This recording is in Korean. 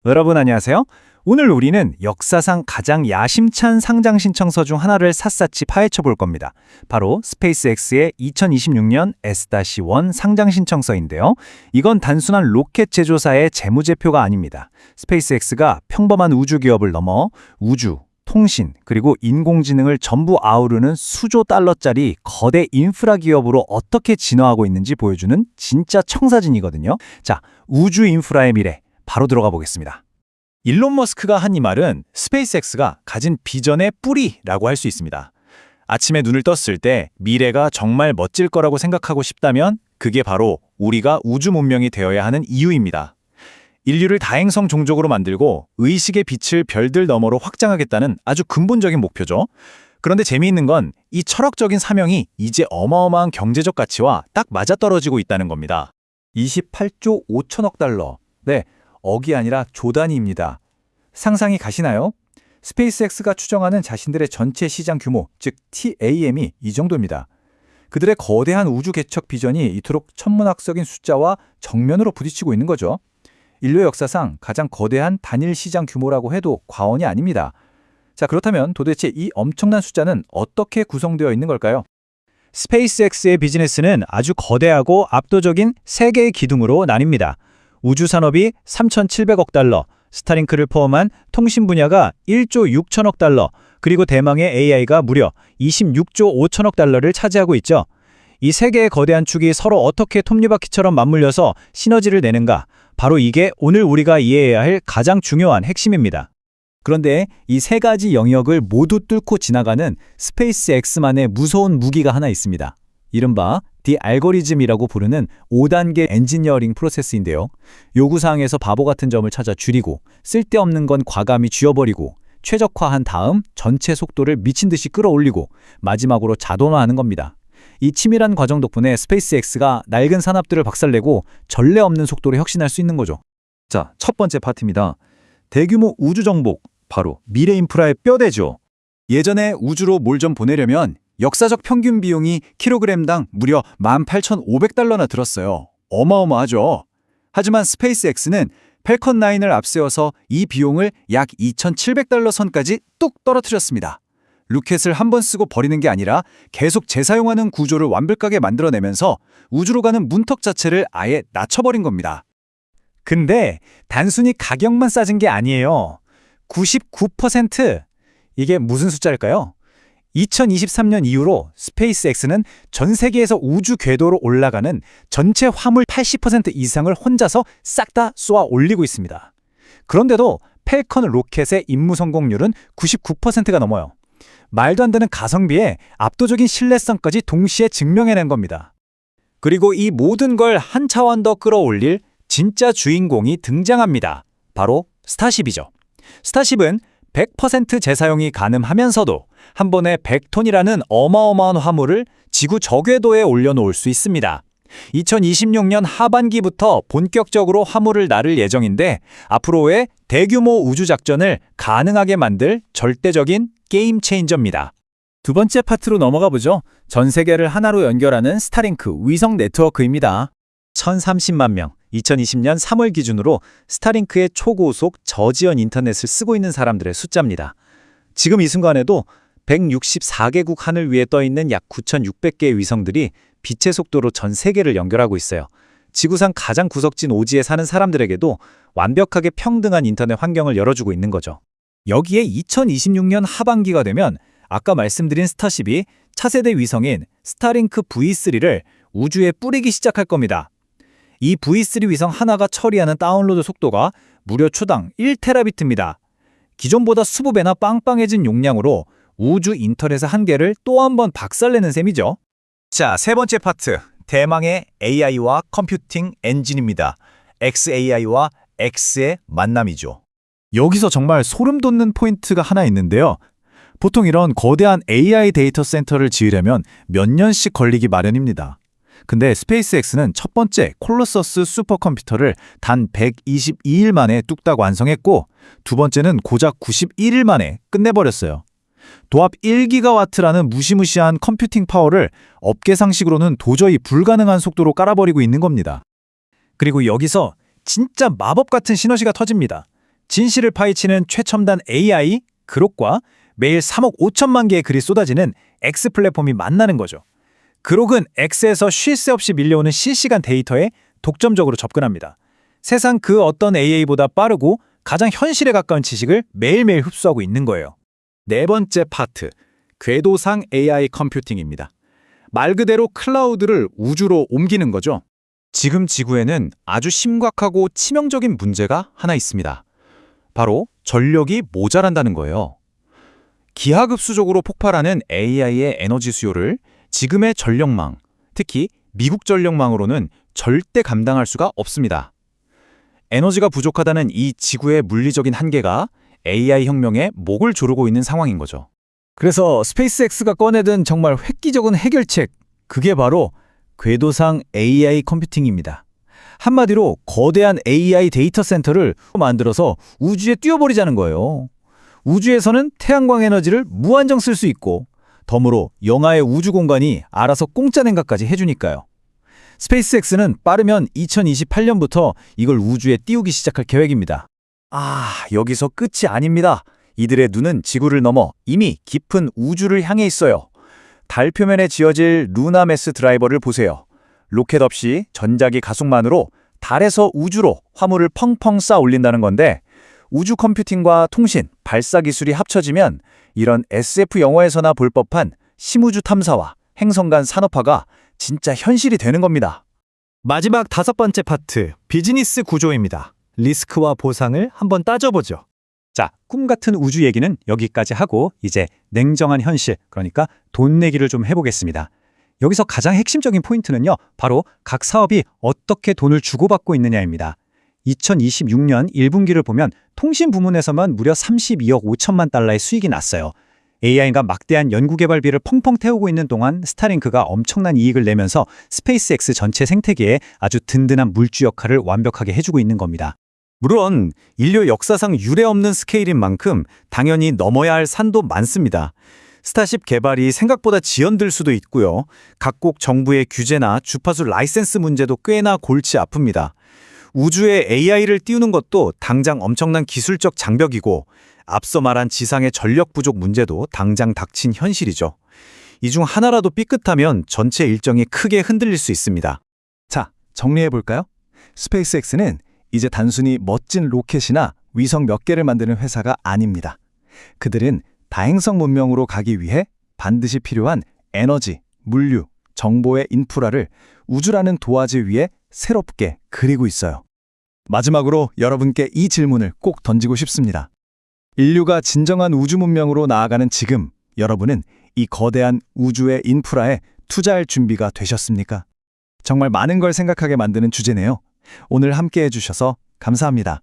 여러분 안녕하세요. 오늘 우리는 역사상 가장 야심찬 상장 신청서 중 하나를 샅샅이 파헤쳐 볼 겁니다. 바로 스페이스X의 2026년 S-1 상장 신청서인데요. 이건 단순한 로켓 제조사의 재무제표가 아닙니다. 스페이스X가 평범한 우주 기업을 넘어 우주, 통신, 그리고 인공지능을 전부 아우르는 수조 달러짜리 거대 인프라 기업으로 어떻게 진화하고 있는지 보여주는 진짜 청사진이거든요. 자, 우주 인프라의 미래 바로 들어가 보겠습니다. 일론 머스크가 한 이 말은 스페이스X가 가진 비전의 뿌리라고 할 수 있습니다. 아침에 눈을 떴을 때 미래가 정말 멋질 거라고 생각하고 싶다면 그게 바로 우리가 우주 문명이 되어야 하는 이유입니다. 인류를 다행성 종족으로 만들고 의식의 빛을 별들 너머로 확장하겠다는 아주 근본적인 목표죠. 그런데 재미있는 건 이 철학적인 사명이 이제 어마어마한 경제적 가치와 딱 맞아떨어지고 있다는 겁니다. 28조 5천억 달러. 네, 억이 아니라 조 단위입니다. 상상이 가시나요? 스페이스X가 추정하는 자신들의 전체 시장 규모, 즉 TAM이 이 정도입니다. 그들의 거대한 우주 개척 비전이 이토록 천문학적인 숫자와 정면으로 부딪히고 있는 거죠. 인류 역사상 가장 거대한 단일 시장 규모라고 해도 과언이 아닙니다. 자, 그렇다면 도대체 이 엄청난 숫자는 어떻게 구성되어 있는 걸까요? 스페이스X의 비즈니스는 아주 거대하고 압도적인 세 개의 기둥으로 나뉩니다. 우주 산업이 3,700억 달러, 스타링크를 포함한 통신 분야가 1조 6천억 달러, 그리고 대망의 AI가 무려 26조 5천억 달러를 차지하고 있죠. 이 세 개의 거대한 축이 서로 어떻게 톱니바퀴처럼 맞물려서 시너지를 내는가, 바로 이게 오늘 우리가 이해해야 할 가장 중요한 핵심입니다. 그런데 이 세 가지 영역을 모두 뚫고 지나가는 스페이스X만의 무서운 무기가 하나 있습니다. 이른바 디 알고리즘이라고 부르는 5단계 엔지니어링 프로세스인데요. 요구사항에서 바보 같은 점을 찾아 줄이고 쓸데없는 건 과감히 쥐어버리고 최적화한 다음 전체 속도를 미친 듯이 끌어올리고 마지막으로 자동화하는 겁니다. 이 치밀한 과정 덕분에 스페이스X가 낡은 산업들을 박살내고 전례 없는 속도로 혁신할 수 있는 거죠. 자, 첫 번째 파트입니다. 대규모 우주 정복, 바로 미래 인프라의 뼈대죠. 예전에 우주로 뭘 좀 보내려면 역사적 평균 비용이 킬로그램당 무려 18,500달러나 들었어요. 어마어마하죠. 하지만 스페이스X는 펠컨 9을 앞세워서 이 비용을 약 2,700달러 선까지 뚝 떨어뜨렸습니다. 로켓을 한 번 쓰고 버리는 게 아니라 계속 재사용하는 구조를 완벽하게 만들어내면서 우주로 가는 문턱 자체를 아예 낮춰버린 겁니다. 근데 단순히 가격만 싸진 게 아니에요. 99%! 이게 무슨 숫자일까요? 2023년 이후로 스페이스X는 전 세계에서 우주 궤도로 올라가는 전체 화물 80% 이상을 혼자서 싹 다 쏘아 올리고 있습니다. 그런데도 펠컨 로켓의 임무 성공률은 99%가 넘어요. 말도 안 되는 가성비에 압도적인 신뢰성까지 동시에 증명해낸 겁니다. 그리고 이 모든 걸 한 차원 더 끌어올릴 진짜 주인공이 등장합니다. 바로 스타쉽이죠. 스타쉽은 100% 재사용이 가능하면서도 한 번에 100톤이라는 어마어마한 화물을 지구 저궤도에 올려놓을 수 있습니다. 2026년 하반기부터 본격적으로 화물을 나를 예정인데 앞으로의 대규모 우주작전을 가능하게 만들 절대적인 게임 체인저입니다. 두 번째 파트로 넘어가 보죠. 전 세계를 하나로 연결하는 스타링크 위성 네트워크입니다. 1,030만 명, 2020년 3월 기준으로 스타링크의 초고속 저지연 인터넷을 쓰고 있는 사람들의 숫자입니다. 지금 이 순간에도 164개국 하늘 위에 떠있는 약 9,600개의 위성들이 빛의 속도로 전 세계를 연결하고 있어요. 지구상 가장 구석진 오지에 사는 사람들에게도 완벽하게 평등한 인터넷 환경을 열어주고 있는 거죠. 여기에 2026년 하반기가 되면 아까 말씀드린 스타쉽이 차세대 위성인 스타링크 V3를 우주에 뿌리기 시작할 겁니다. 이 V3 위성 하나가 처리하는 다운로드 속도가 무려 초당 1테라비트입니다. 기존보다 20배나 빵빵해진 용량으로 우주 인터넷의 한계를 또 한 번 박살내는 셈이죠. 자, 세 번째 파트, 대망의 AI와 컴퓨팅 엔진입니다. XAI와 X의 만남이죠. 여기서 정말 소름 돋는 포인트가 하나 있는데요. 보통 이런 거대한 AI 데이터 센터를 지으려면 몇 년씩 걸리기 마련입니다. 근데 스페이스X는 첫 번째 콜로서스 슈퍼컴퓨터를 단 122일 만에 뚝딱 완성했고 두 번째는 고작 91일 만에 끝내버렸어요. 도합 1기가와트라는 무시무시한 컴퓨팅 파워를 업계 상식으로는 도저히 불가능한 속도로 깔아버리고 있는 겁니다. 그리고 여기서 진짜 마법 같은 시너지가 터집니다. 진실을 파헤치는 최첨단 AI, 그록과 매일 3억 5천만 개의 글이 쏟아지는 X 플랫폼이 만나는 거죠. 그록은 X에서 쉴 새 없이 밀려오는 실시간 데이터에 독점적으로 접근합니다. 세상 그 어떤 AI보다 빠르고 가장 현실에 가까운 지식을 매일매일 흡수하고 있는 거예요. 네 번째 파트, 궤도상 AI 컴퓨팅입니다. 말 그대로 클라우드를 우주로 옮기는 거죠. 지금 지구에는 아주 심각하고 치명적인 문제가 하나 있습니다. 바로 전력이 모자란다는 거예요. 기하급수적으로 폭발하는 AI의 에너지 수요를 지금의 전력망, 특히 미국 전력망으로는 절대 감당할 수가 없습니다. 에너지가 부족하다는 이 지구의 물리적인 한계가 AI 혁명에 목을 조르고 있는 상황인 거죠. 그래서 스페이스X가 꺼내든 정말 획기적인 해결책, 그게 바로 궤도상 AI 컴퓨팅입니다. 한마디로 거대한 AI 데이터 센터를 만들어서 우주에 띄워버리자는 거예요. 우주에서는 태양광 에너지를 무한정 쓸 수 있고 덤으로 영하의 우주 공간이 알아서 공짜 냉각까지 해주니까요. 스페이스X는 빠르면 2028년부터 이걸 우주에 띄우기 시작할 계획입니다. 여기서 끝이 아닙니다. 이들의 눈은 지구를 넘어 이미 깊은 우주를 향해 있어요. 달 표면에 지어질 루나 매스 드라이버를 보세요. 로켓 없이 전자기 가속만으로 달에서 우주로 화물을 펑펑 쌓아 올린다는 건데, 우주 컴퓨팅과 통신, 발사 기술이 합쳐지면 이런 SF 영화에서나 볼 법한 심우주 탐사와 행성 간 산업화가 진짜 현실이 되는 겁니다. 마지막 다섯 번째 파트, 비즈니스 구조입니다. 리스크와 보상을 한번 따져보죠. 자, 꿈 같은 우주 얘기는 여기까지 하고 이제 냉정한 현실, 그러니까 돈 내기를 좀 해보겠습니다. 여기서 가장 핵심적인 포인트는요, 바로 각 사업이 어떻게 돈을 주고받고 있느냐입니다. 2026년 1분기를 보면 통신 부문에서만 무려 32억 5천만 달러의 수익이 났어요. AI가 막대한 연구개발비를 펑펑 태우고 있는 동안 스타링크가 엄청난 이익을 내면서 스페이스X 전체 생태계에 아주 든든한 물주 역할을 완벽하게 해주고 있는 겁니다. 물론 인류 역사상 유례없는 스케일인 만큼 당연히 넘어야 할 산도 많습니다. 스타쉽 개발이 생각보다 지연될 수도 있고요. 각국 정부의 규제나 주파수 라이센스 문제도 꽤나 골치 아픕니다. 우주에 AI를 띄우는 것도 당장 엄청난 기술적 장벽이고, 앞서 말한 지상의 전력 부족 문제도 당장 닥친 현실이죠. 이 중 하나라도 삐끗하면 전체 일정이 크게 흔들릴 수 있습니다. 자, 정리해볼까요? 스페이스X는 이제 단순히 멋진 로켓이나 위성 몇 개를 만드는 회사가 아닙니다. 그들은 다행성 문명으로 가기 위해 반드시 필요한 에너지, 물류, 정보의 인프라를 우주라는 도화지 위에 새롭게 그리고 있어요. 마지막으로 여러분께 이 질문을 꼭 던지고 싶습니다. 인류가 진정한 우주 문명으로 나아가는 지금, 여러분은 이 거대한 우주의 인프라에 투자할 준비가 되셨습니까? 정말 많은 걸 생각하게 만드는 주제네요. 오늘 함께 해주셔서 감사합니다.